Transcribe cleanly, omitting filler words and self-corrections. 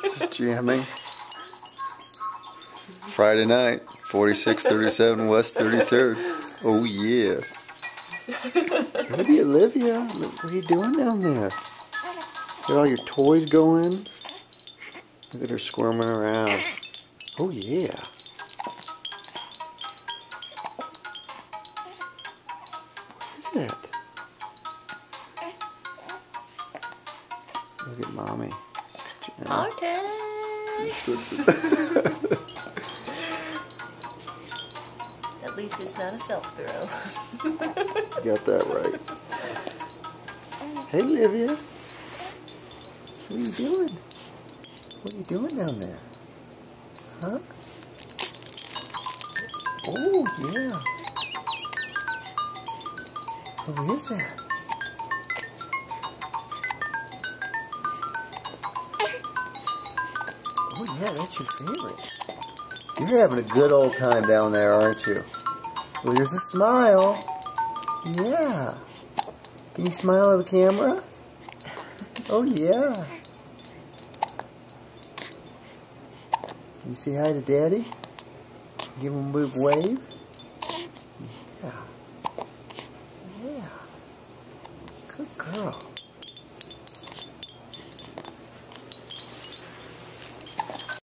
Just jamming. Friday night, 4637 West 33rd. Oh yeah. Maybe Olivia, what are you doing down there? Got all your toys going? Look at her squirming around. Oh yeah. What is that? Look at mommy. Martin! At least it's not a self-throw. Got that right. Hey, Olivia. What are you doing? What are you doing down there? Huh? Oh, yeah. What is that? Oh, yeah, that's your favorite. You're having a good old time down there, aren't you? Well, here's a smile. Yeah. Can you smile at the camera? Oh, yeah. Can you say hi to Daddy? Give him a big wave.